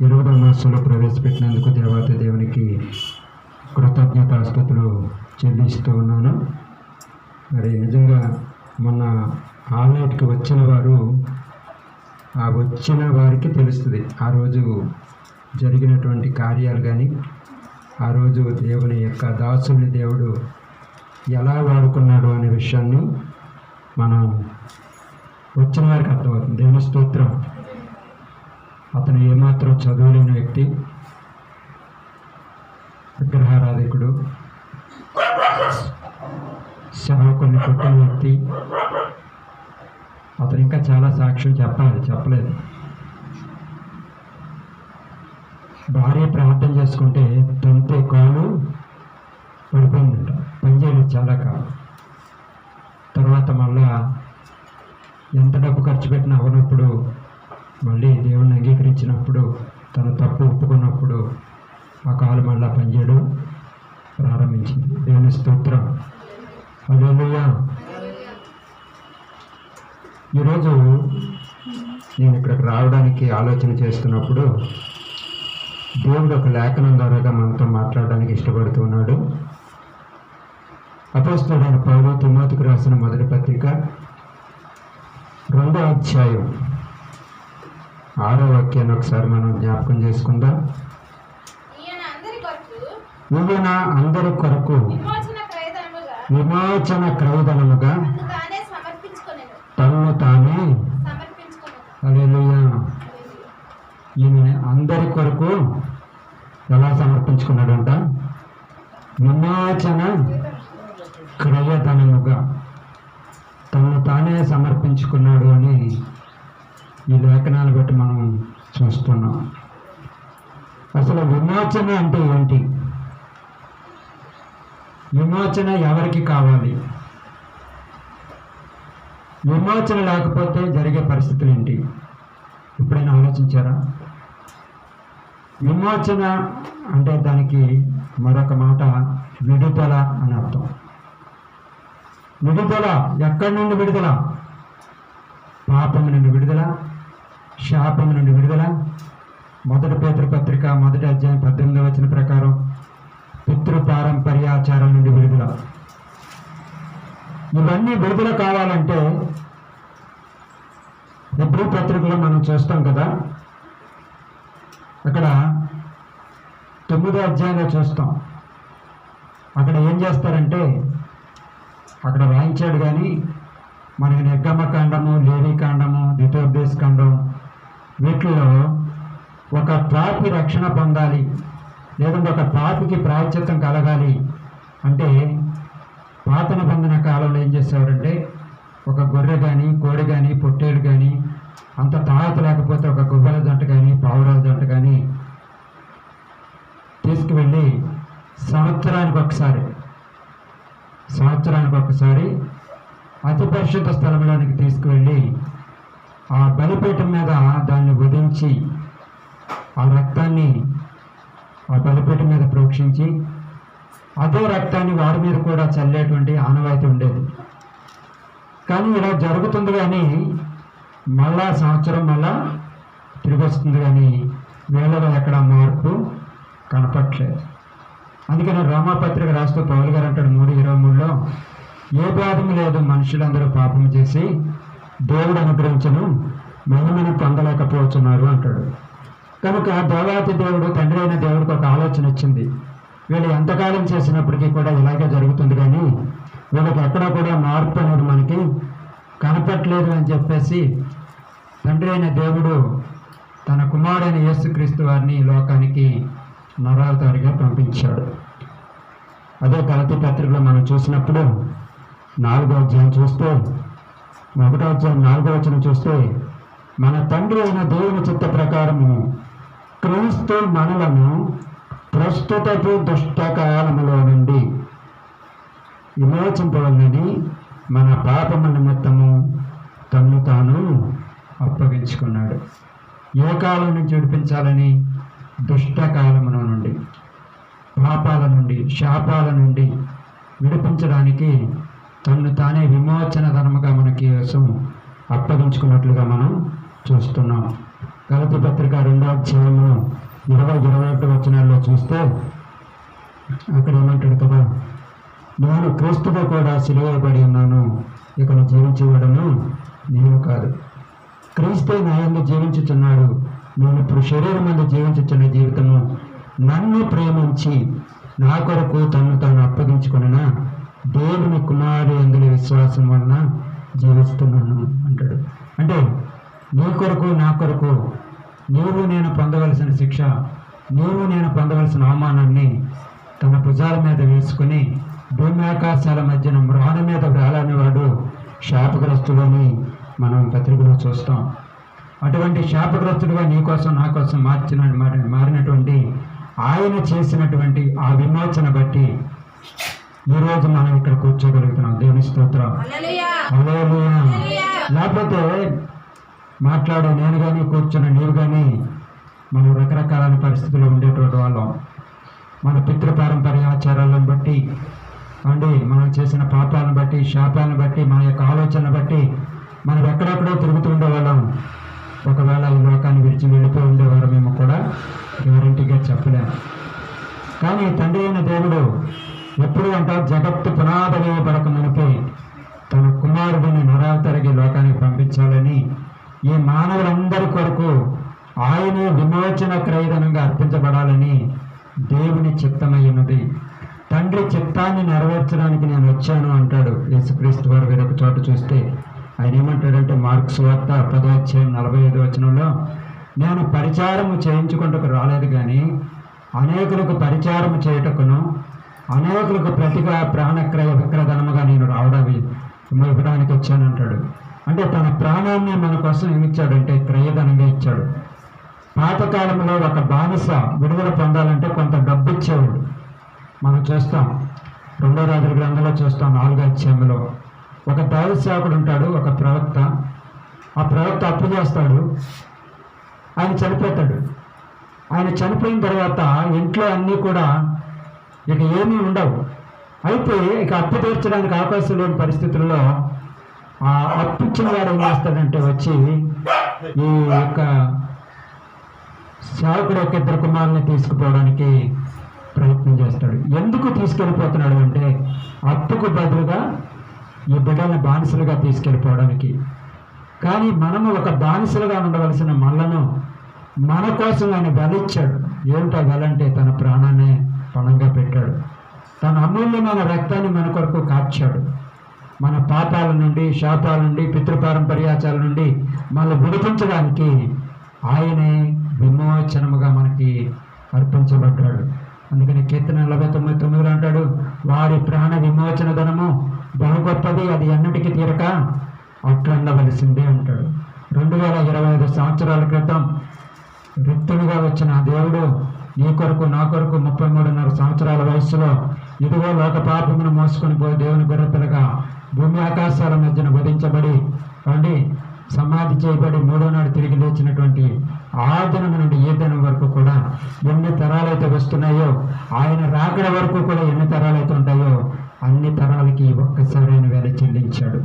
20వ మాసంలో ప్రవేశపెట్టినందుకు దేవాతి దేవునికి కృతజ్ఞతాస్తుతులు చెల్లిస్తూ ఉన్నాను. మరి నిజంగా మొన్న ఆన్లైన్కి వచ్చిన వారు ఆ వచ్చిన వారికి తెలుస్తుంది ఆ రోజు జరిగినటువంటి కార్యాలు, కానీ ఆ రోజు దేవుని యొక్క దాసుని దేవుడు ఎలా వాడుకున్నాడు అనే విషయాన్ని మనం వచ్చిన వారికి అర్థమవుతుంది. దేవుని స్తోత్రం. అతను ఏమాత్రం చదువులేని వ్యక్తి, విగ్రహారాధికుడు, సేవకుని కొట్టిన వ్యక్తి. అతను ఇంకా చాలా సాక్ష్యం చెప్పలేదు. భార్య ప్రార్థన చేసుకుంటే తంతే కాలు పడిపోయిందంట, పనిచేయలేదు చాలా కాలం. తర్వాత మళ్ళా ఎంత డబ్బు ఖర్చు పెట్టినా అవనప్పుడు, మళ్ళీ దేవుణ్ణి అంగీకరించినప్పుడు, తన తప్పు ఒప్పుకున్నప్పుడు ఆ కాలు మళ్ళా పనిచేయడం ప్రారంభించింది. దేవుని స్తోత్రం. హల్లెలూయా. ఈరోజు నేను ఇక్కడికి రావడానికి ఆలోచన చేస్తున్నప్పుడు దేవుడు ఒక లేఖనం ద్వారాగా మనతో మాట్లాడడానికి ఇష్టపడుతున్నాడు. అపోస్తలుడైన పౌలు తిమోతికి రాసిన మొదటి పత్రిక 2వ అధ్యాయం 6వ వాక్యాన్ని ఒకసారి మనం జ్ఞాపకం చేసుకుందాం. ఈయన అందరి కొరకు విమోచన క్రయధనముగా తనను తానే. హల్లెలూయా. ఈయన అందరి కొరకు ఎలా సమర్పించుకున్నాడంట? విమోచన క్రయధనముగా తనను తానే సమర్పించుకున్నాడు అని ఈ లేఖనాలు బట్టి మనం చూస్తున్నాం. అసలు విమోచన అంటే ఏంటి? విమోచన ఎవరికి కావాలి? విమోచన లేకపోతే జరిగే పరిస్థితులు ఏంటి? ఎప్పుడైనా ఆలోచించారా? విమోచన అంటే దానికి మరొక మాట విడుదల అని అర్థం. విడుదల ఎక్కడి నుండి విడుదల? పాపము నుండి విడుదల, శాపము నుండి విడుదల. 1 పేతురు పత్రిక 1వ అధ్యాయం 18వ వచనం ప్రకారం పితృ పారంపర్యాచారం నుండి విడుదల. ఇవన్నీ విడుదల కావాలంటే హెబ్రీ పత్రికలో మనం చూస్తాం కదా, అక్కడ 9వ అధ్యాయంలో చూస్తాం. అక్కడ ఏం చేస్తారంటే, అక్కడ రాయించాడు కానీ మనకి నిర్గమకాండము, లేవీకాండము, ద్వితీయోపదేశకాండం వీటిల్లో ఒక పాపి రక్షణ పొందాలి, లేదంటే ఒక పాపికి ప్రాయశ్చిత్తం కలగాలి అంటే పాత నిబంధన కాలంలో ఏం చేసేవారంటే, ఒక గొర్రె కానీ, కోడి కానీ, పొట్టేలు కానీ, అంత తాహత లేకపోతే ఒక గుబ్బల జంట కానీ, పావురాల జంట కానీ తీసుకువెళ్ళి సంవత్సరానికి ఒకసారి అతి పరిశుద్ధ స్థలంలోనికి తీసుకువెళ్ళి ఆ బలిపీఠం మీద దాన్ని వధించి ఆ రక్తాన్ని ఆ బలిపీఠం మీద ప్రోక్షించి అదే రక్తాన్ని వారి మీద కూడా చల్లేటువంటి ఆనవాయితీ ఉండేది. కానీ ఇలా జరుగుతుంది, కానీ మళ్ళా సంవత్సరం మళ్ళా తిరిగి వస్తుంది, కానీ వీళ్ళలో ఎక్కడ మార్పు కనపట్లేదు. అందుకని రోమాపత్రిక రాస్తూ పౌలు గారు అంటాడు 3:23లో, ఏ భేదము లేదు, మనుషులందరూ పాపం చేసి దేవుడు అనుగ్రహించను మహిమను పొందలేకపోతున్నారు అంటాడు. కనుక దేవాతి దేవుడు, తండ్రి అయిన దేవుడికి ఒక ఆలోచన వచ్చింది. వీళ్ళు ఎంతకాలం చేసినప్పటికీ కూడా ఇలాగే జరుగుతుంది, కానీ వీళ్ళకి ఎక్కడా కూడా మార్పు అనేది మనకి కనపట్లేదు అని చెప్పేసి తండ్రి అయిన దేవుడు తన కుమారుడైన యేసుక్రీస్తు వారిని లోకానికి నరావతారిగా పంపించాడు. అదే గలతీ పత్రికలో మనం చూసినప్పుడు 4వ అధ్యాయం చూస్తే, 1వ అధ్యాయం 4వ వచనం చూస్తే, మన తండ్రి అయిన దేవుని చిత్త ప్రకారము క్రీస్తు మనలను ప్రస్తుతపు దుష్టకాలములో నుండి విమోచింపవలనని మన పాపము నిమిత్తము తన్ను తాను అప్పగించుకున్నాడు. ఏ కాలం నుంచి విడిపించాలని? దుష్టకాలముల నుండి, పాపాల నుండి, శాపాల నుండి విడిపించడానికి తన్ను తానే విమోచన ధర్మగా మనకి కోసం అప్పగించుకున్నట్లుగా మనం చూస్తున్నాం. గలతీ పత్రిక 2వ అధ్యాయము 20-21 వచనాల్లో చూస్తే అక్కడ ఏమంటాడు కదా, నేను క్రీస్తుతో కూడా సిలువబడి ఉన్నాను, ఇక జీవించేవాడను నేను కాదు, క్రీస్తే నా యందు జీవించుచున్నాడు, నేను ఇప్పుడు శరీరం మందు జీవించుచున్న జీవితము నన్ను ప్రేమించి నా కొరకు తను తాను అప్పగించుకున్న దేవుని కుమారుడు అందులో విశ్వాసం వలన జీవిస్తున్నాను అంటాడు. అంటే నీ కొరకు నా కొరకు నీవు నేను పొందవలసిన శిక్ష, నీవు నేను పొందవలసిన అవమానాన్ని తన భుజాల మీద వేసుకుని భూమి ఆకాశాల మధ్యన మ్రాణ మీద వేలాని వాడు శాపగ్రస్తులని మనం పత్రికలో చూస్తాం. అటువంటి శాపగ్రస్తుడుగా నీ కోసం నా కోసం మారినటువంటి ఆయన చేసినటువంటి ఆ విమోచన బట్టి ఈరోజు మనం ఇక్కడ కూర్చోగలుగుతున్నాం. దేవుని స్తోత్రం. హల్లెలూయా. లేకపోతే మాట్లాడే నేను కానీ కూర్చున్న నీవు కానీ మనం రకరకాల పరిస్థితుల్లో ఉండేటువంటి వాళ్ళం. మన పితృపారంపర్య ఆచారాలను బట్టి మనం చేసిన పాపాలను బట్టి, శాపాలను బట్టి, మన యొక్క ఆలోచనను బట్టి మనం ఎక్కడెక్కడో తిరుగుతూ ఉండేవాళ్ళం. ఒకవేళ ఈ లోకాన్ని విడిచి వెళ్ళిపోయి ఉండేవారు మేము కూడా గ్యారంటీగా చెప్పలేము. కానీ తండ్రి అయిన దేవుడు ఎప్పుడు అంటారు, జగత్తు పునాది వేయబడక మునిపే తన కుమారుడిని నరావతరిగి లోకానికి పంపించాలని ఈ మానవులందరి కొరకు ఆయనే విమోచన క్రయధనంగా అర్పించబడాలని దేవుని చిత్తమై ఉన్నది. తండ్రి చిత్తాన్ని నెరవేర్చడానికి నేను వచ్చాను అంటాడు యేసుక్రీస్తు వారు. వేరొక చోట చూస్తే ఆయన ఏమంటాడంటే, మార్క్స్ వార్త 10:45 వచనంలో, నేను పరిచారము చేయించుకుంటకు రాలేదు కానీ అనేకులకు పరిచారము చేయుటకును అనేకులకు ప్రతిగా ప్రాణక్రయ విక్రధనముగా నేను ఇవ్వడానికి వచ్చానంటాడు. అంటే తన ప్రాణాన్ని మన కోసం ఏమిచ్చాడంటే క్రయధనంగా ఇచ్చాడు. పాతకాలంలో ఒక బానిస విడుదల పొందాలంటే కొంత డబ్బు ఇచ్చేవాడు. మనం చూస్తాం, 2వ రాజుల గ్రంథంలో చూస్తాం 4వ అధ్యాయంలో ఒక దైవ సేవకుడు ఉంటాడు, ఒక ప్రవక్త. ఆ ప్రవక్త అప్పు చేస్తాడు, ఆయన చనిపోతాడు. ఆయన చనిపోయిన తర్వాత ఇంట్లో అన్నీ కూడా ఇక ఏమీ ఉండవు. అయితే ఇక అప్పు తీర్చడానికి అవకాశం లేని పరిస్థితుల్లో ఆ అప్పు ఇచ్చిన వాడు ఏం చేస్తాడంటే వచ్చి ఈ యొక్క సేవకుడు యొక్క 2 కుమారుల్ని తీసుకుపోవడానికి ప్రయత్నం చేస్తాడు. ఎందుకు తీసుకెళ్ళిపోతున్నాడు అంటే అప్పుకు బదులుగా ఈ బిడ్డల్ని బానిసలుగా తీసుకెళ్ళిపోవడానికి. కానీ మనము ఒక బానిసలుగా ఉండవలసిన మనలను మన కోసం ఆయన వెలిచ్చాడు. ఏమిటో వెలంటే తన ప్రాణాన్ని పణంగా పెట్టాడు. తన అమూల్యమైన రక్తాన్ని మన కొరకు కార్చాడు. మన పాపాల నుండి, శాపాల నుండి, పితృపారంపర్యాచాల నుండి మనల్ని విడిపించడానికి ఆయనే విమోచనముగా మనకి అర్పించబడ్డాడు. అందుకని కీర్తన 49:9 అంటాడు, వారి ప్రాణ విమోచన ధనము బహు గొప్పది, అది ఎన్నటికీ తీరక అట్లుండవలసిందే అంటాడు. 2025 సంవత్సరాల క్రితం రిక్తునిగా వచ్చిన దేవుడు నీ కొరకు నా కొరకు 33.5 సంవత్సరాల వయస్సులో ఇదిగో లోక పాపమును మోసుకొని పోయి దేవుని గొర్రెపిల్లగా భూమి ఆకాశాల మధ్యన వధించబడి సమాధి చేయబడి 3వ నాడు తిరిగి లేచినటువంటి ఆ దినం నుండి ఈ దినం వరకు కూడా ఎన్ని తరాలైతే వస్తున్నాయో, ఆయన రాకడ వరకు కూడా ఎన్ని తరాలైతే ఉంటాయో అన్ని తరాలకి ఒక్కసారి ఆయన వెల చెల్లించాడు.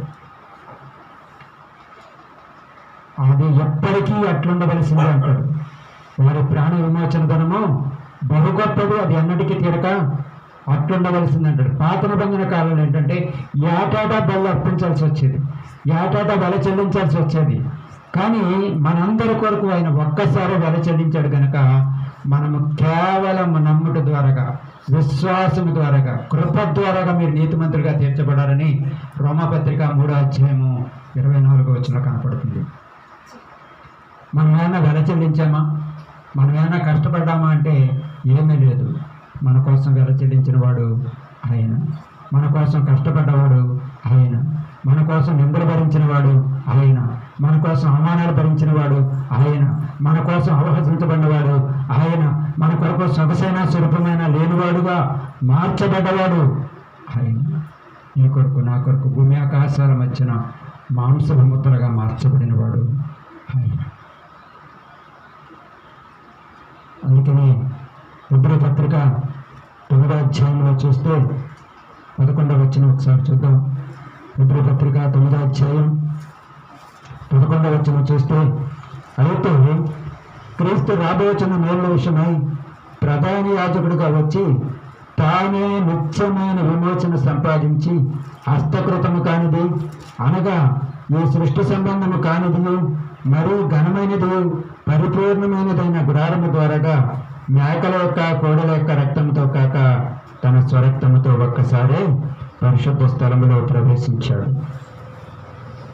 అది ఎప్పటికీ అట్లుండవలసిందే అంటాడు. వారి ప్రాణ విమోచన ధనము బహు గొప్పది, అది అన్నిటికీ తీరక అట్లుండవలసింది అంటాడు. పాత నిబంధన కాలంలో ఏంటంటే ఏటాటా బలు అర్పించాల్సి వచ్చేది, ఏటాటా వెల చెల్లించాల్సి వచ్చేది. కానీ మనందరి కొరకు ఆయన ఒక్కసారి వెల చెల్లించాడు కనుక మనము కేవలం నమ్ముట ద్వారాగా, విశ్వాసము ద్వారాగా, కృప ద్వారాగా మీరు నీతిమంతులుగా తీర్చబడాలని రోమాపత్రిక 3:24 వచనంలో కనపడుతుంది. మనం ఏమైనా వెల చెల్లించామా? మనం ఏమైనా కష్టపడ్డామా అంటే ఏమీ లేదు. మన కోసం వెల చెల్లించిన వాడు ఆయన, మన కోసం కష్టపడ్డవాడు ఆయన, మన కోసం నిందలు భరించిన వాడు ఆయన, మన కోసం అవమానాలు భరించిన వాడు ఆయన, మన కోసం అవహసించబడినవాడు ఆయన, మన కొరకు సొగసైన స్వరూపమైన లేనివాడుగా మార్చబడ్డవాడు ఆయన. నీ కొరకు నా కొరకు భూమి ఆకాశాల మధ్యన మాంసపు ముద్దలుగా మార్చబడినవాడు ఆయన. అందుకని హెబ్రీ పత్రిక 9వ అధ్యాయంలో చూస్తే 11వ వచనం ఒకసారి చూద్దాం. హెబ్రీ పత్రిక 9వ అధ్యాయం 11వ వచనం చూస్తే, అయితే క్రీస్తు రాబోచున్న మేళ్ళ విషయమై ప్రధాన యాజకుడిగా వచ్చి తానే నిత్యమైన విమోచన సంపాదించి హస్తకృతము కానిది అనగా ఈ సృష్టి సంబంధము కానిది మరీ ఘనమైనది పరిపూర్ణమైనదైన గుడారము ద్వారాగా మేకల యొక్క కోడల యొక్క రక్తంతో కాక తన స్వరక్తముతో ఒక్కసారే పరిశుద్ధ స్థలములో ప్రవేశించాడు.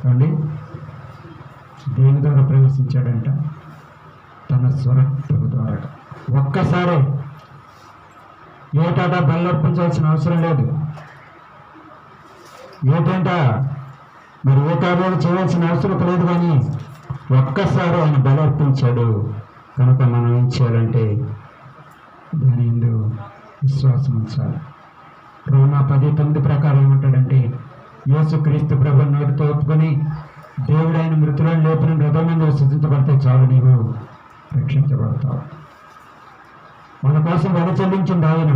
అండి దేని ద్వారా ప్రవేశించాడంట? తన స్వరక్తము ద్వారా. ఒక్కసారే ఏటాట బల్లర్పించాల్సిన అవసరం లేదు. ఏటంట మరి ఏ కార్యాలు చేయాల్సిన అవసరం లేదు, కానీ ఒక్కసారి ఆయన బలర్పించాడు. కనుక మనం ఏం చేయాలంటే దాని యందు విశ్వాసం ఉంచాలి. రోమా 10:9 ప్రకారం ఏమంటాడంటే, యేసు క్రీస్తు ప్రభువు నోటితో ఒప్పుకొని దేవుడైన మృతులను లేపిన హృదయమందు విశ్వసించబడితే చాలు, నీవు రక్షించబడతావు. మన కోసం వెల చెల్లించింది ఆయన,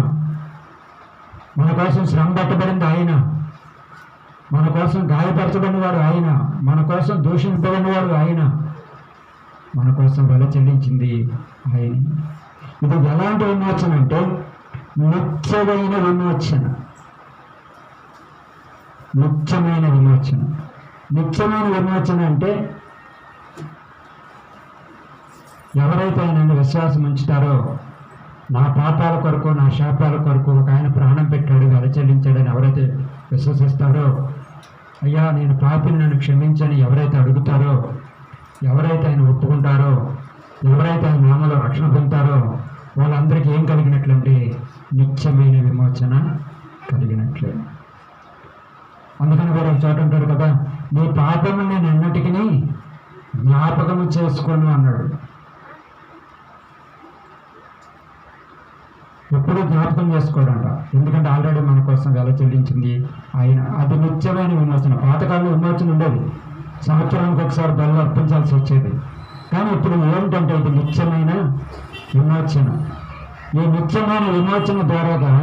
మన కోసం శ్రమ పట్టబడింది ఆయన, మన కోసం గాయపరచబడినవాడు ఆయన, మన కోసం దూషింపబడినవాడు ఆయన, మన కోసం వెల చెల్లించింది ఆయన. ఇది ఎలాంటి విమోచన అంటే నిత్యమైన విమోచన. నిత్యమైన విమోచన. నిత్యమైన విమోచన అంటే ఎవరైతే ఆయన విశ్వాసం ఉంచుతారో, నా పాపాల కొరకు నా శాపాల కొరకు ఒక ఆయన ప్రాణం పెట్టాడు, వెల చెల్లించాడని ఎవరైతే విశ్వసిస్తారో, అయ్యా నేను పాపిని నన్ను క్షమించని ఎవరైతే అడుగుతారో, ఎవరైతే ఆయన ఒప్పుకుంటారో, ఎవరైతే ఆయన నామలో రక్షణ పొందుతారో వాళ్ళందరికీ ఏం కలిగినట్లంటే నిత్యమైన విమోచన కలిగినట్లే. అందుకని వేరే చోట ఉంటాడు కదా, నీ పాపము నేను ఎన్నటికీ జ్ఞాపకము చేసుకోను అన్నాడు. ఎప్పుడూ జ్ఞాపకం చేసుకోడంట, ఎందుకంటే ఆల్రెడీ మన కోసం వెల చెల్లించింది ఆయన. అది నిత్యమైన విమోచన. పాతకాలంలో విమోచన ఉండేది, సంవత్సరానికి ఒకసారి బలు అర్పించాల్సి వచ్చేది. కానీ ఇప్పుడు ఏమిటంటే ఇది నిత్యమైన విమోచన. ఈ నిత్యమైన విమోచన ద్వారాగా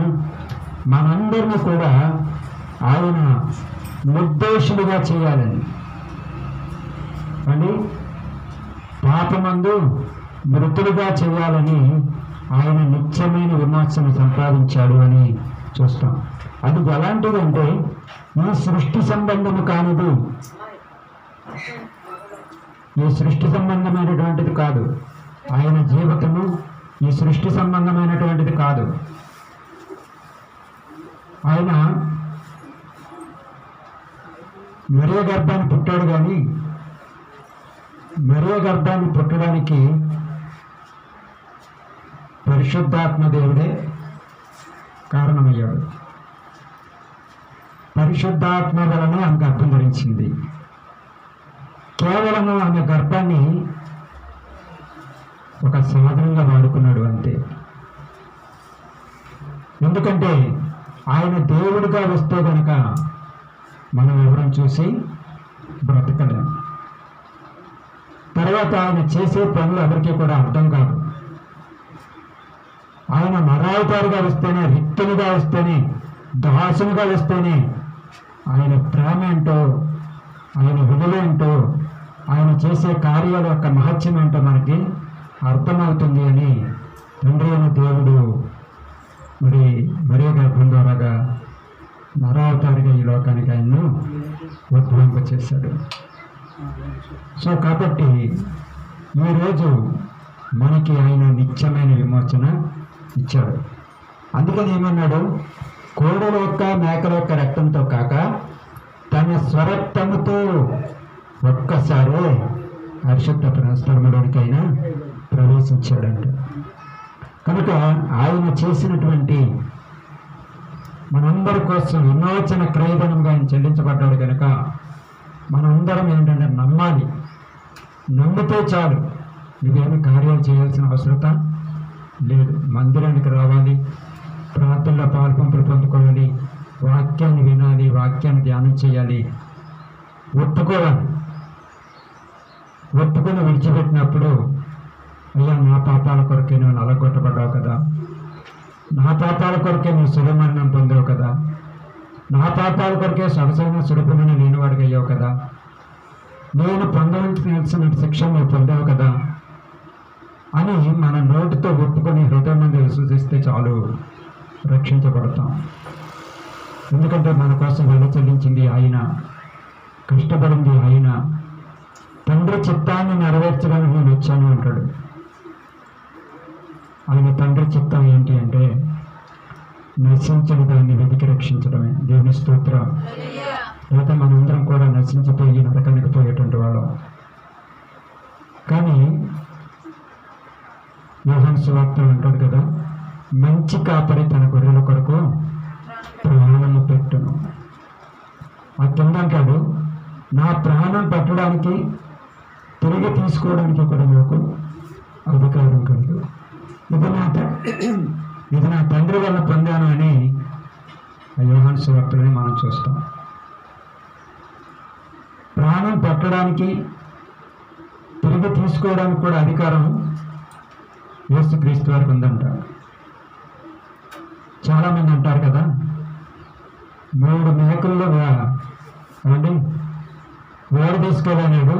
మనందరినీ కూడా ఆయన నిర్దోషులుగా చేయాలని, అని పాపమందు మృతులుగా చేయాలని ఆయన నిత్యమైన విమోచన సంపాదించాడు అని చూస్తాం. అది ఎలాంటిదంటే ఈ సృష్టి సంబంధము కానిది, ఈ సృష్టి సంబంధమైనటువంటిది కాదు. ఆయన జీవితము ఈ సృష్టి సంబంధమైనటువంటిది కాదు. ఆయన మరియ గర్భాన్ని పుట్టాడు, కానీ మరియ గర్భాన్ని పుట్టడానికి పరిశుద్ధాత్మ దేవుడే కారణమయ్యాడు. పరిశుద్ధాత్మ వలన ఆమె గర్భం ధరించింది. కేవలము ఆమె గర్భాన్ని ఒక సాధనంగా వాడుకున్నాడు అంతే. ఎందుకంటే ఆయన దేవుడిగా వస్తే కనుక మనం ఎవరిని చూసి బ్రతకలేం. తర్వాత ఆయన చేసే పనులు ఎవరికి కూడా అర్థం కాదు. ఆయన నరావతారుగా వస్తేనే, రిక్తునిగా వస్తేనే, దాసునిగా వస్తేనే ఆయన ప్రేమ ఏంటో, ఆయన విలువ ఏంటో, ఆయన చేసే కార్యాల యొక్క మహత్యం ఏంటో మనకి అర్థమవుతుంది అని తండ్రి అయిన దేవుడు మరియ గర్భం ద్వారాగా నరావతారిగా ఈ లోకానికి ఆయన్ను ఉద్భవింప చేశాడు. సో కాబట్టి ఈరోజు మనకి ఆయన నిత్యమైన విమోచన ఇచ్చాడు. అందుకని ఏమన్నాడు? కోడల యొక్క మేకల యొక్క రక్తంతో కాక తన స్వరక్తముతో ఒక్కసారే పరిశుద్ధ స్థలములోనికైనా ప్రవేశించాడంట. కనుక ఆయన చేసినటువంటి మనందరి కోసం విమోచన క్రయధనంగా ఆయన చెల్లించబడ్డాడు. కనుక మనందరం ఏంటంటే నమ్మాలి. నమ్మితే చాలు, నువ్వేమి కార్యాలు చేయాల్సిన అవసరం లేదు. మందిరానికి రావాలి, ప్రార్థనలో పాల్పంపులు పొందుకోవాలి, వాక్యాన్ని వినాలి, వాక్యాన్ని ధ్యానం చేయాలి, ఒప్పుకోవాలి. ఒప్పుకొని విడిచిపెట్టినప్పుడు, అయ్యా నా పాపాల కొరకే నువ్వు నలగొట్టబడ్డావు కదా, నా పాపాల కొరకే నువ్వు సులమరణం పొందావు కదా, నా పాపాల కొరకే సరసైన సులభమైన లేనివాడికి అయ్యావు కదా, నేను పొందవలసిన శిక్ష నువ్వు పొందావు కదా అని మన నోటితో ఒప్పుకొని హృదయం నుండి విశ్వసిస్తే చాలు, రక్షించబడతాం. ఎందుకంటే మన కోసం వెల చెల్లించింది ఆయన, కష్టపడింది ఆయన. తండ్రి చిత్తాన్ని నెరవేర్చడానికి నేను వచ్చాను అంటాడు. ఆయన తండ్రి చిత్తం ఏంటి అంటే నశించని దాన్ని వెతికి రక్షించడమే. దేవుని స్తోత్రం. లేదా మనందరం కూడా నశించిపోయి నరకానికి పోయేటువంటి వాళ్ళం. కానీ యోహాను సువార్తలో అంటాడు కదా, మంచి కాపరి తన గొర్రెల కొరకు ప్రాణము పెట్టును. ఆ కింద అంటాడు, నా ప్రాణం పెట్టడానికి తిరిగి తీసుకోవడానికి కూడా నాకు అధికారం కలదు. ఇది నా తండ్రి వల్ల పొందాను అని యోహాను సువార్తలోనే మనం చూస్తాం. ప్రాణం పెట్టడానికి తిరిగి తీసుకోవడానికి కూడా అధికారం యేసుక్రీస్తు వారికి ఉందంట. చాలామంది అంటారు కదా, 3 మేకల్లో ఏమండి ఓడి తీసుకెళ్ళాడు,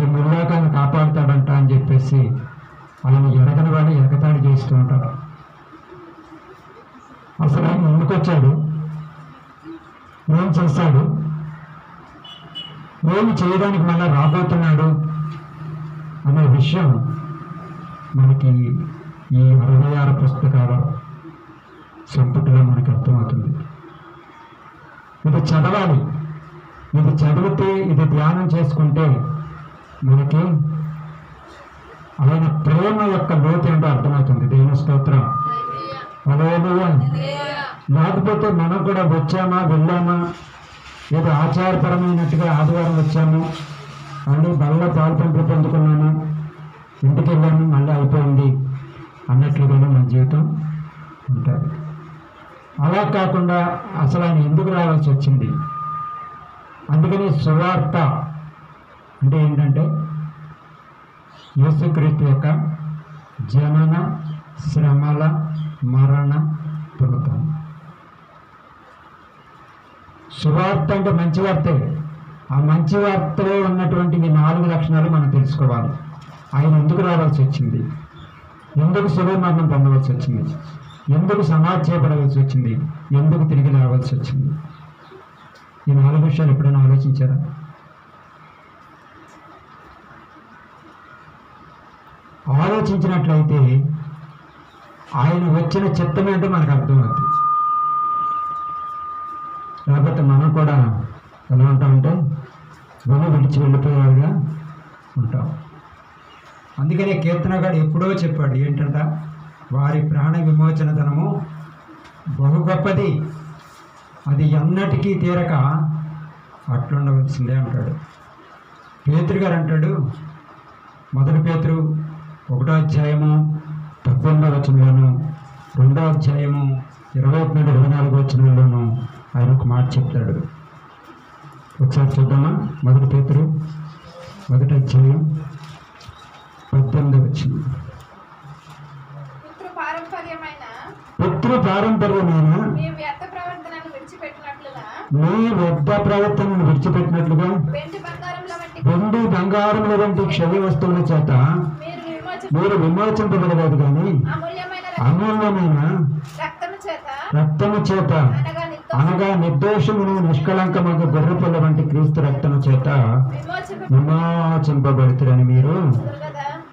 ఈ ముల్లోకాన్ని కాపాడుతాడంట అని చెప్పేసి ఆయన ఎరగని వాడు ఎగతాళి చేస్తూ ఉంటారు. అసలు ఆయన ఎందుకు వచ్చాడు, ఏం చేశాడు, ఏమి చేయడానికి మళ్ళీ రాబోతున్నాడు అనే విషయం మనకి ఈ 66 పుస్తకాల సంపుటిలో మనకు అర్థమవుతుంది. ఇది చదవాలి, ఇది చదివితే, ఇది ధ్యానం చేసుకుంటే మనకి ఆయన ప్రేమ యొక్క లోతు ఏంటో అర్థమవుతుంది. దేవుని స్తోత్రం. హల్లెలూయా. లేకపోతే మనం కూడా వచ్చామా, వెళ్ళామా, ఏదో ఆచారపరమైనట్టుగా ఆదివారం వచ్చాము అని బల్ల పాల్పంపు పొందుకున్నాము, ఇంటికి వెళ్ళాము, మళ్ళీ అయిపోయింది అన్నట్లుగానే మన జీవితం ఉంటుంది. అలా కాకుండా అసలు ఆయన ఎందుకు రావాల్సి వచ్చింది? అందుకని సువార్త అంటే ఏంటంటే యేసుక్రీస్తు యొక్క జనన, శ్రమల, మరణ, పునరుత్థానం. సువార్త అంటే మంచి వార్తే. ఆ మంచి వార్తలో ఉన్నటువంటి ఈ 4 లక్షణాలు మనం తెలుసుకోవాలి. ఆయన ఎందుకు రావాల్సి వచ్చింది, ఎందుకు శిలువ మరణం పొందవలసి వచ్చింది, ఎందుకు సమాధి చేయబడవలసి వచ్చింది, ఎందుకు తిరిగి రావాల్సి వచ్చింది. ఈ 4 విషయాలు ఎప్పుడైనా ఆలోచించారా? ఆలోచించినట్లయితే ఆయన వచ్చిన చిత్తం ఏంటో మనకు అర్థమవుతుంది. లేకపోతే మనం కూడా ఎలా ఉంటామంటే విని విడిచి వెళ్ళిపోయేవారుగా ఉంటాం. అందుకనే కీర్తనగాడు ఎప్పుడో చెప్పాడు ఏంటంట, వారి ప్రాణ విమోచన ధనము బహు గొప్పది, అది ఎన్నటికీ తీరక అట్లుండవలసిందే అంటాడు. పేతురు గారు అంటాడు, 1 పేతురు 1వ అధ్యాయము 18వ వచనంలోను, 2వ అధ్యాయము 23-24 వచనంలోను ఆయన ఒక మాట చెప్తాడు. ఒకసారి చూద్దామా? 1 పేతురు 1వ అధ్యాయం 18వ వచనం. పుత్ర పారంపర్యమైన మీ వ్యర్థ ప్రవర్తనను విడిచిపెట్టినట్లుగా వెండి బంగారముల వంటి క్షయ వస్తువుల చేత మీరు విమోచింపబడలేదు కానీ అమూల్యమైన రక్తము చేత అనగా నిర్దోషమును నిష్కళంకమగు గొర్రెపిల్ల వంటి క్రీస్తు రక్తము చేత విమోచింపబడుతురని మీరు.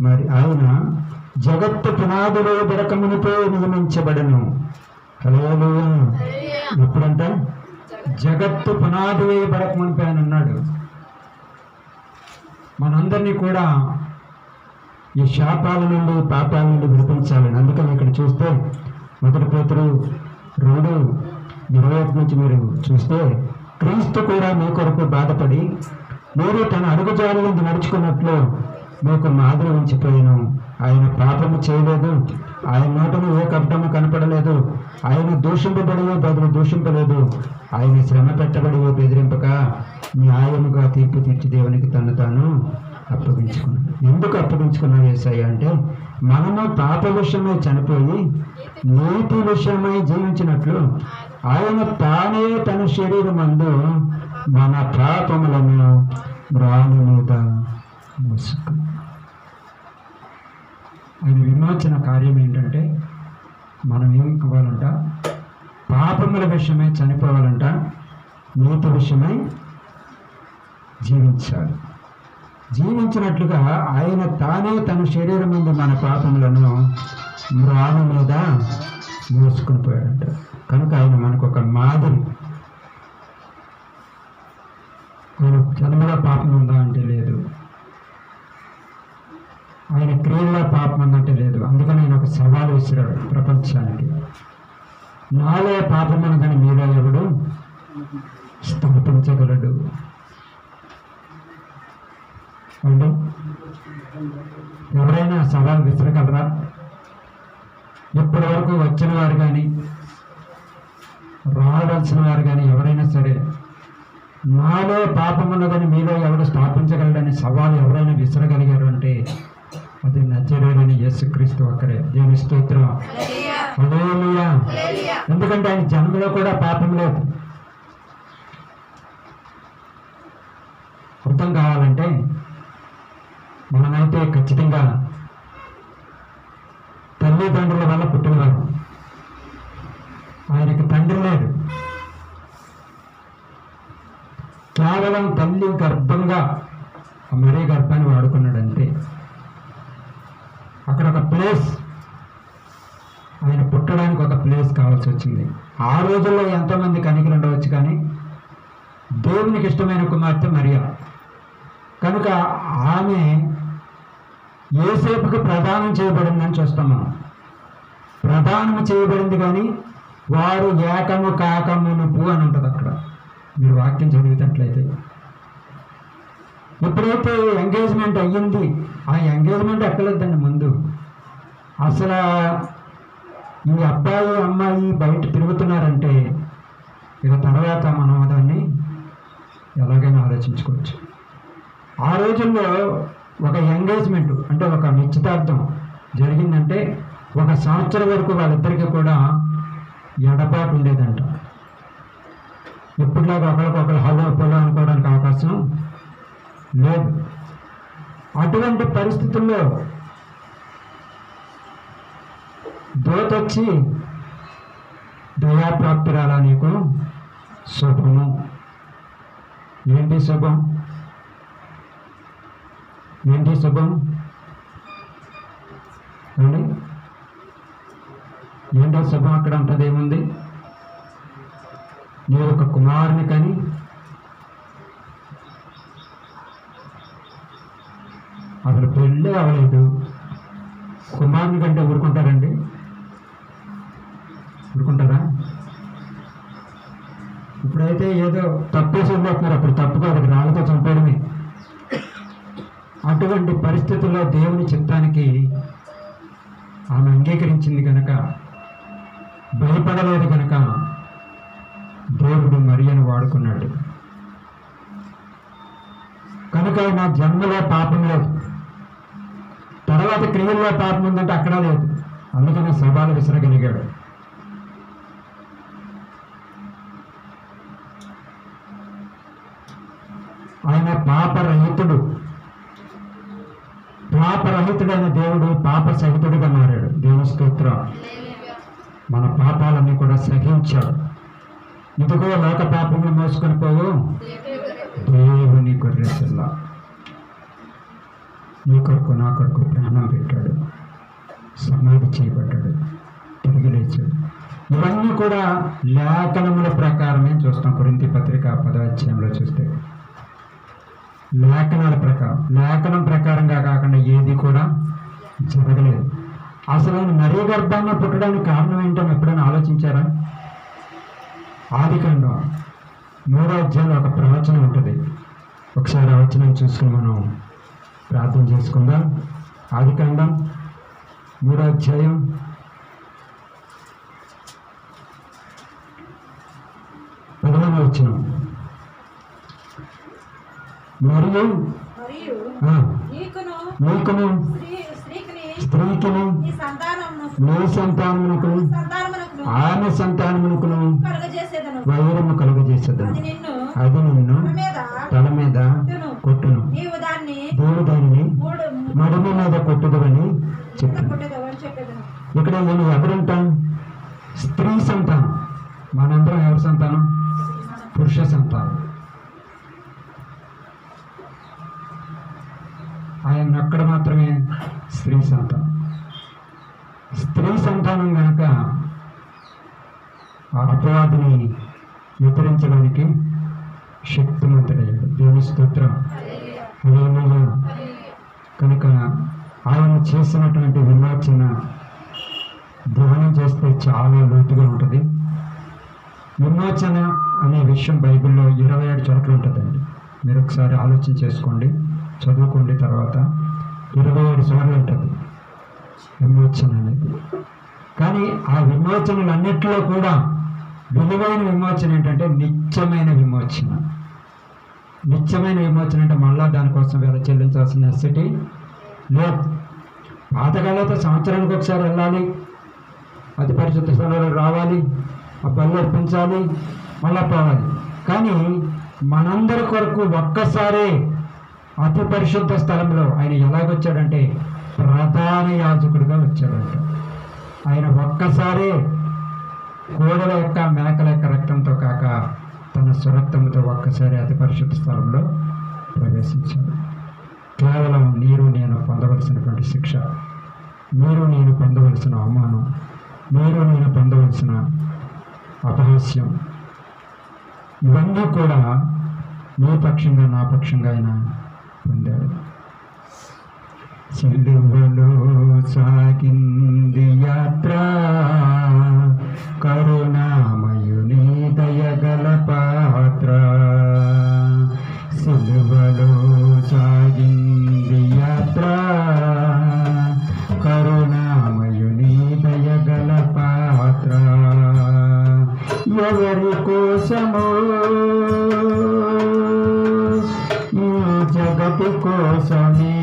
మరి ఆయన జగత్తు పునాదులో బెరకమునిపై నియమించబడను. హల్లెలూయా. ఎప్పుడంట? జగత్తు పునాది వేయబడకమునిపై అని అన్నాడు. మనందరినీ కూడా ఈ శాపాల నుండి, పాపాల నుండి విడిపించాలని. అందుకని ఇక్కడ చూస్తే 1 పేతురు 2:21 నుంచి మీరు చూస్తే, క్రీస్తు కూడా మీ కొరకు బాధపడి మీరు తన అడుగుజాడలందు నడుచుకున్నట్లు మీకు మాదిరి ఉంచిపోయాను. ఆయన పాపము చేయలేదు, ఆయన నోటను ఏ కపటము కనపడలేదు, ఆయన దూషింపబడియో బదులు దూషింపలేదు, ఆయన శ్రమ పెట్టబడియో బెదిరింపక న్యాయముగా తీర్పు తీర్చి దేవునికి తను తాను అప్పగించుకున్నాడు. ఎందుకు అప్పగించుకున్నాడు యేసయ్య అంటే, మనము పాప విషయమై చనిపోయి నీతి విషయమై జీవించినట్లు ఆయన తానే తన శరీరమందు మన పాపములను రాణి మీద మోసుకున్నాడు. ఆయన విమోచన కార్యం ఏంటంటే మనం ఏం కావాలంట, పాపముల విషయమై చనిపోవాలంట, నీతి విషయమై జీవించాలి. జీవించినట్లుగా ఆయన తానే తన శరీరం ముందు మన పాపములను మ్రాను మీద మోసుకుని పోయాడంట. కనుక ఆయన మనకు ఒక మాదిరి. ఆయన జన్మలో పాపం ఉందా అంటే లేదు, ఆయన క్రియల్లో పాపం ఉందంటే లేదు. అందుకని ఆయన ఒక సవాలు విసిరాడు ప్రపంచానికి. నాలో పాపం ఉన్నదని మీలో ఎవడు స్థాపించగలడు అండి? ఎవరైనా సవాల్ విసరగలరా? ఇప్పటి వరకు వచ్చిన వారు కానీ రావలసిన వారు కానీ ఎవరైనా సరే నాలో పాపం ఉన్నదని మీలో ఎవరు స్థాపించగలడని సవాలు ఎవరైనా విసరగలిగారు అంటే అది నజరేయుడైన యేసుక్రీస్తు ఒక్కరే. దేవుని స్తోత్రం. హల్లెలూయా. ఎందుకంటే ఆయన జన్మలో కూడా పాపం లేదు. అర్థం కావాలంటే మనమైతే ఖచ్చితంగా తల్లిదండ్రుల వల్ల పుట్టినవారు. ఆయనకి తండ్రి లేడు. కేవలం తల్లి గర్భంగా మరీ గర్భాన్ని వాడుకున్నాడు అంతే. అక్కడ ఒక ప్లేస్, ఆయన పుట్టడానికి ఒక ప్లేస్ కావాల్సి వచ్చింది. ఆ రోజుల్లో ఎంతోమంది కనికలు ఉండవచ్చు, కానీ దేవునికి ఇష్టమైన కుమార్తె మరియా. కనుక ఆమె యోసేపుకు ప్రదానం చేయబడిందని చూస్తాం మనం. ప్రదానం చేయబడింది, కానీ వారు ఏకము కాకమునుపు అని ఉంటుంది అక్కడ. మీరు వాక్యం చదివినట్లయితే ఎప్పుడైతే ఎంగేజ్మెంట్ అయ్యింది, ఆ ఎంగేజ్మెంట్ ఎక్కలేదండి ముందు. అసలు ఈ అబ్బాయి అమ్మాయి బయట తిరుగుతున్నారంటే ఇక తర్వాత మనం దాన్ని ఎలాగైనా ఆలోచించుకోవచ్చు. ఆ రోజుల్లో ఒక ఎంగేజ్మెంట్ అంటే ఒక నిశ్చితార్థం జరిగిందంటే 1 సంవత్సరం వరకు వాళ్ళిద్దరికీ కూడా ఎడబాటు ఉండేదంట. ఎప్పటిలాగా ఒకరికొకరు హలో పొలో అనుకోవడానికి అవకాశం లేదు. అటువంటి పరిస్థితుల్లో దూత వచ్చి దయాప్రాప్తిరాలా నీకు శుభము. ఏంటి శుభం? ఏంటి శుభం అండి? ఏంటో శుభం అక్కడ ఉంటుంది. ఏముంది? నీ ఒక కుమారుని కానీ అసలు పెళ్ళే అవ్వలేదు, కుమారుని కంటే ఊరుకుంటారండి? ఊరుకుంటారా? ఇప్పుడైతే ఏదో తప్పేసి వదిలేస్తున్నారు. అప్పుడు తప్పు కాదు, రాళ్ళతో చంపేయడమే. అటువంటి పరిస్థితుల్లో దేవుని చిత్తానికి ఆమె అంగీకరించింది కనుక, భయపడలేదు కనుక దేవుడు మరియను వాడుకున్నాడు. కనుక నా జన్మలో పాపం లేదు, తర్వాత క్రియల్లో పాపం ఉందంటే అక్కడ లేదు. అందుకని సవాలు విసరగలిగాడు. ఆయన పాపరహితుడు. పాపరహితుడైన దేవుడు పాప సహితుడిగా మారాడు. దేవుని స్తోత్రం. మన పాపాలన్నీ కూడా సహించాడు. ఇదిగో లోక పాపములు మోసుకొని పోవు దేవుని గొర్రె పిల్ల, నీ కొరకు నా కొరకు ప్రాణం పెట్టాడు, సమాధి చేయబడ్డాడు, తిరిగి లేచాడు. ఇవన్నీ కూడా లేఖనముల ప్రకారమే చూస్తాం. కొరింథీ పత్రిక 10వ అధ్యాయంలో చూస్తే లేఖనాల ప్రకారం, లేఖనం ప్రకారంగా కాకుండా ఏది కూడా జరగలేదు. అసలు ఆయన మరీ గర్భాన్ని పుట్టడానికి కారణం ఏంటని ఎప్పుడైనా ఆలోచించారా? ఆదికాండం 3వ అధ్యాయంలో ఒక ప్రవచనం ఉంటుంది. ఒకసారి ఆ వచనం చూసుకుని మనం ప్రార్థన చేసుకుందాం. ఆదికాండం 3వ అధ్యాయం 11వ వచనం. మరియు నీకును స్త్రీకిని నీ సంతానమునకు ఆమె సంతానమునకును వైరము కలుగజేసేదను. అది నిన్ను తల మీద కొట్టును, దేవుడు దానిని మడిమ మీద కొట్టుదువని చెప్తాను. ఇక్కడ నేను ఎవరుంటాం? స్త్రీ సంతానం. మనందరం ఎవరి సంతానం? పురుష సంతానం. ఆయన అక్కడ మాత్రమే స్త్రీ సంతానం. స్త్రీ సంతానం కనుక ఆ అపవాదిని ఎదిరించడానికి శక్తిమంతుడయ్యాడు. దేవుని స్తోత్రం. హల్లెలూయా. కనుక ఆయన చేసినటువంటి విమోచన ధ్యానం చేస్తే చాలా లోతుగా ఉంటుంది. విమోచన అనే విషయం బైబిల్లో 27 చోట్ల ఉంటుందండి. మీరు ఒకసారి ఆలోచన చేసుకోండి, చదువుకోండి. తర్వాత 27 సార్లు ఉంటుంది విమోచన అనేది. కానీ ఆ విమోచనలన్నిటిలో కూడా విలువైన విమోచన ఏంటంటే నిత్యమైన విమోచన. నిత్యమైన విమోచన అంటే మళ్ళా దానికోసం వేల చెల్లించాల్సిన నెసెసిటీ లేదు. పాతకాలతో సంవత్సరానికి ఒకసారి వెళ్ళాలి, అతి పరిశుద్ధ స్థలంలో రావాలి, ఆ బలి అర్పించాలి, మళ్ళా పోవాలి. కానీ మనందరి కొరకు ఒక్కసారే అతి పరిశుద్ధ స్థలంలో ఆయన ఎలాగొచ్చాడంటే ప్రధాన యాజకుడిగా వచ్చాడంట. ఆయన ఒక్కసారే కోడల యొక్క మేకల యొక్క రక్తంతో కాక తన స్వరక్తంతో ఒక్కసారి అతి పరిశుద్ధ స్థలంలో ప్రవేశించాడు. కేవలం మీరు నేను పొందవలసినటువంటి శిక్ష, మీరు నేను పొందవలసిన అవమానం, మీరు నేను పొందవలసిన అపహాస్యం, ఇవన్నీ కూడా మీ పక్షంగా నా పక్షంగా ఆయన పొందాడు. సిలువలో సాగింది యాత్ర, కరుణామయుని దయగల పాత్ర. సిలువలో సాగింది యాత్ర, కరుణామయుని దయగల పాత్ర. ఎవరి కోసమో ఈ జగతి కోసమే,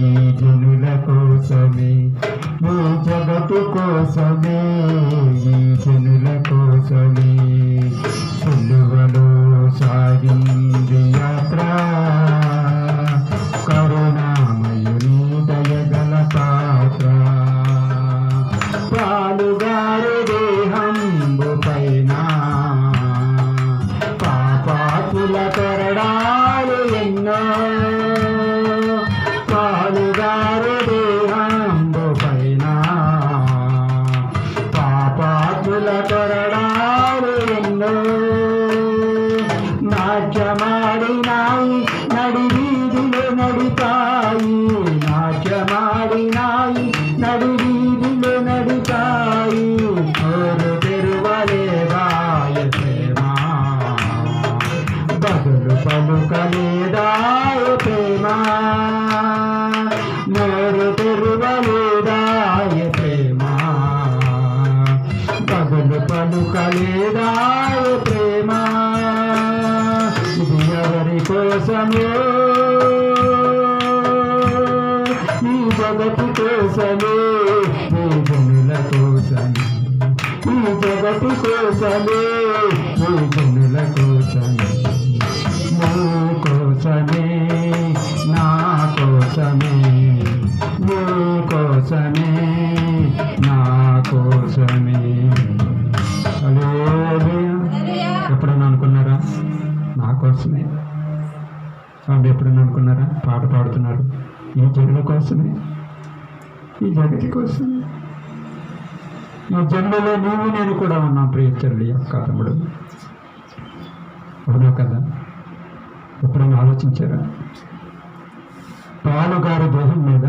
ఈ జనుల కోసమే, ఈ జగతి కోసమే, ఈ జనుల కోసమే సిలువలో సాగింది యాత్ర, కరుణామయుని దయగల పాత్ర. పాలుగారు దేహంబు పైన పాపాతుల కొరడాలు ఎన్నో, పాలుగారు దేహంబు పైన పాపాతుల కొరడాలు ఎన్నో. నాట్యమాడినాయి నడి వీధిలో నడిపాయి, నాట్యమాడినాయి నడి వీధిలో నడిపాయి. నోరు తెరువలేదాయ ప్రేమ, బదులు పలుకలేదాయ ప్రేమ. నోరు తెరువలేదాయ ప్రేమ, బదులు పలుకలేదాయ ప్రేమ. ఇది ఎవరి కోసమో? ఈ జగతి కోసమే, ఈ జనుల కోసమే, ఈ జగతి కోసమే, ఈ జనుల కోసమే. నీ కోసమే, నా కోసమే, నీ కోసమే, నా కోసమే. హల్లెలూయా. ఎప్పుడన్నా అనుకున్నారా నా కోసమే? వాళ్ళు ఎప్పుడన్నా అనుకున్నారా? పాట పాడుతున్నారు ఈ జనుల కోసమే, ఈ జగతి కోసమే. ఈ జన్మలో నీవు నేను కూడా ఉన్నాం ప్రియ చెల్లి, అక్క, తమ్ముడు. అవునా కదా? ఎప్పుడైనా ఆలోచించారా? పాలుగారి దేహం మీద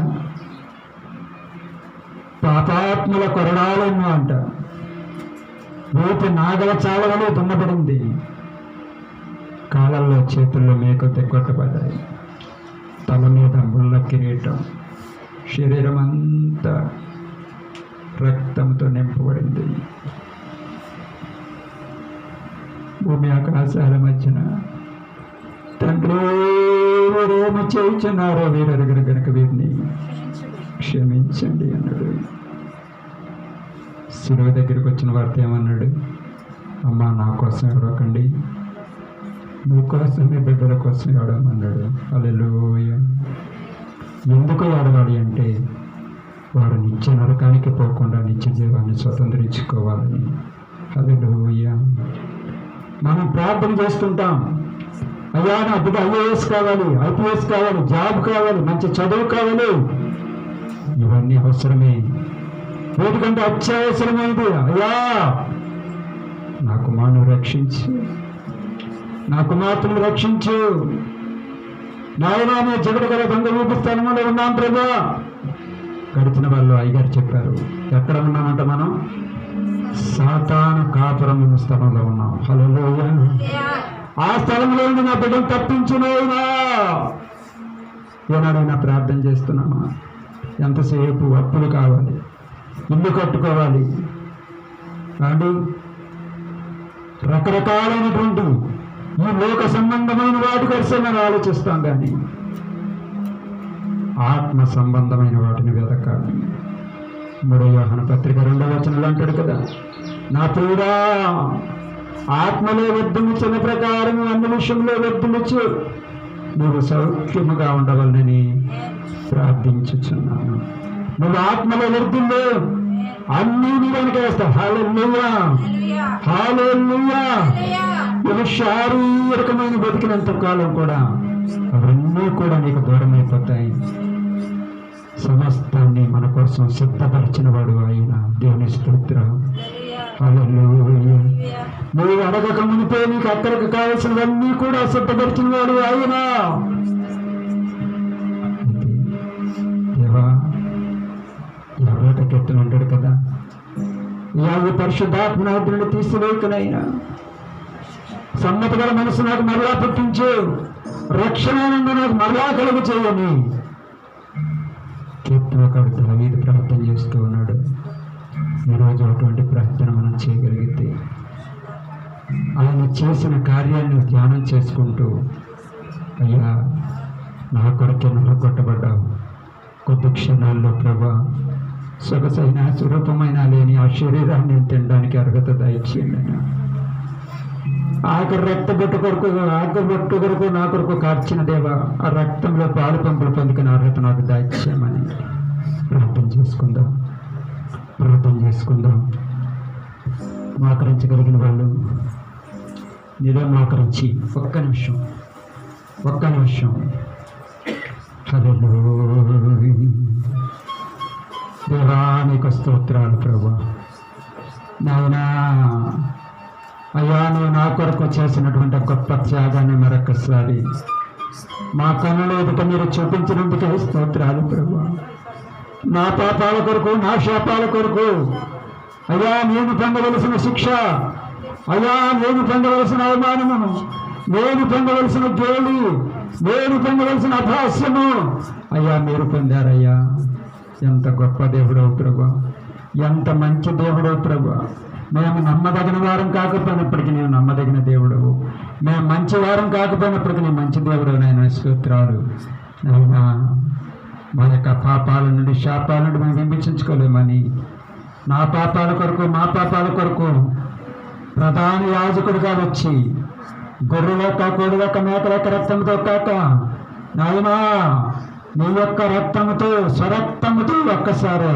పాపాత్ముల కొరడాలను అంట, రేపు నాగల చావలలో దున్నపడింది, కాళ్ళల్లో చేతుల్లో మేకలు తెగొట్టబడ్డాయి, తల మీద ముళ్ళ కిరీటం, శరీరం అంతా రక్తంతో నింపబడింది. భూమి ఆకాశాల మధ్యన తండ్రి వారేమి చేయుచున్నారో వీరెరుగరు గనుక వీరిని క్షమించండి అన్నాడు. శిలువ దగ్గరికి వచ్చిన వారితో ఏమన్నాడు? అమ్మా, నా కోసం ఏడవకండి, నీ కోసం, నీ బిడ్డల కోసం ఏడవమన్నాడు. హల్లెలూయా. ఎందుకు ఏడవాలి అంటే వారు నిత్య నరకానికి పోకుండా నిత్య జీవాన్ని స్వతంత్రించుకోవాలని. హల్లెలూయా. మనం ప్రార్థన చేస్తుంటాం, అయ్యా నా బిడ్డ ఐఏఎస్ కావాలి, ఐపీఎస్ కావాలి, జాబ్ కావాలి, మంచి చదువు కావాలి. ఇవన్నీ అవసరమే, వీటికంటే అత్యవసరమైనది అయ్యా నా కుమారుని రక్షించు, నా కుమార్తెను రక్షించు నాయనా, నీ జగడ గల దొంగ ఊపి స్థలంలో ఉన్నాం ప్రభా. గడిచిన వాళ్ళు అయ్యగారు చెప్పారు, ఎక్కడ ఉన్నామంట మనం? సాతాను కాపురం ఉన్న స్థలంలో ఉన్నాం. హల్లెలూయా. ఆ స్థలంలో ఉండి నా బిడ్డను తప్పించునైనా. ఏనాడైనా ప్రార్థన చేస్తున్నామా? ఎంతసేపు అప్పులు కావాలి, ఇల్లు కట్టుకోవాలి అండి, రకరకాలైనటువంటి ఈ లోక సంబంధమైన వాటి కోసం మనం ఆలోచిస్తాం, కానీ ఆత్మ సంబంధమైన వాటిని వెతకాలి. 3 యోహాను పత్రిక 2వ వచనంలో అంటాడు కదా, నా ప్రియుడా ఆత్మలో వర్ధిల్లుచున్న ప్రకారం అన్ని విషయంలో వర్ధిల్లుచు నువ్వు సౌఖ్యముగా ఉండవలనని ప్రార్థించుచున్నాను. నువ్వు ఆత్మలో వర్ధిల్లు, అన్నీ నీ వెనక వేస్తావు. హల్లెలూయా, హల్లెలూయా. నువ్వు శారీరకమైన బతికినంత కాలం కూడా అవన్నీ కూడా నీకు దూరం అయిపోతాయి. సమస్తాన్ని మన కోసం సిద్ధపరిచిన వాడు ఆయన. దేవుని స్తోత్రం. హల్లెలూయా. నువ్వు అడగక మునిపే నీకు అక్కడికి కావాల్సినవన్నీ కూడా సిద్ధపరిచిన వాడు ఆయన. దేవా, ఎవరట కెట్టును అంటాడు కదా, యావి పరిశుద్ధాత్మనాథుని తీసివేయకునైనా సమ్మతి గల మనసు నాకు మరలా పుట్టించు, రక్షణ నాకు మరలా కలుగు చేయని కీర్తనకాడు దావీదు ప్రార్థన చేస్తూ ఉన్నాడు. ఈరోజు అటువంటి ప్రార్థన మనం చేయగలిగితే ఆయన చేసిన కార్యాన్ని ధ్యానం చేసుకుంటూ, అయ్యా నా కొరకే నల్లగొట్టబడ్డావు, కొద్ది క్షణాల్లో ప్రభా సొగసైన స్వరూపమైన లేని ఆ శరీరాన్ని తినడానికి అర్హత దయచేయండి. ఆఖరి రక్తబొట్టు కొరకు, ఆఖరి బొట్టు కొరకు నా కొరకు కార్చిన దేవా, ఆ రక్తంలో పాలు పంపులు పొందుకున్న అర్హత నాకు దయచేయమని ప్రార్థన చేసుకుందాం, ప్రార్థన చేసుకుందాం. మోకరించగలిగిన వాళ్ళు నీలో మోకరించి ఒక్క నిమిషం హల్లెలూయా. దేవా నీకు స్తోత్రాలు ప్రభా. నాయనా అయ్యా, నువ్వు నా కొరకు చేసినటువంటి గొప్ప త్యాగాన్ని మరొకసారి మా కన్నుల ఎదుట మీరు చూపించినందుకే స్తోత్రాలు ప్రభా. నా పాపాల కొరకు, నా శాపాల కొరకు అయ్యా నేను పొందవలసిన శిక్ష, అయ్యా నేను పొందవలసిన అవమానము, నేను పొందవలసిన గేలి, నేను పొందవలసిన అభాస్యము అయ్యా మీరు పొందారయ్యా. ఎంత గొప్ప దేవుడవు ప్రభా, ఎంత మంచి దేవుడవు ప్రభా. మేము నమ్మదగిన వారం కాకపోయినప్పటికీ నేను నమ్మదగిన దేవుడవు, మేము మంచి వారం కాకపోయినప్పటికీ నేను మంచి దేవుడు. నాయన స్తోత్రాలు. నాయనా మా యొక్క పాపాల నుండి, శాపాల నుండి మేము విమర్శించుకోలేమని నా పాపాల కొరకు, మా పాపాల కొరకు ప్రధాన యాజకుడిగా వచ్చి గొర్రెలొక్క, కోడిలొక్క, మేకలొక్క రక్తంతో కాక నాయనా నీ యొక్క రక్తముతో, స్వరక్తముతో ఒక్కసారి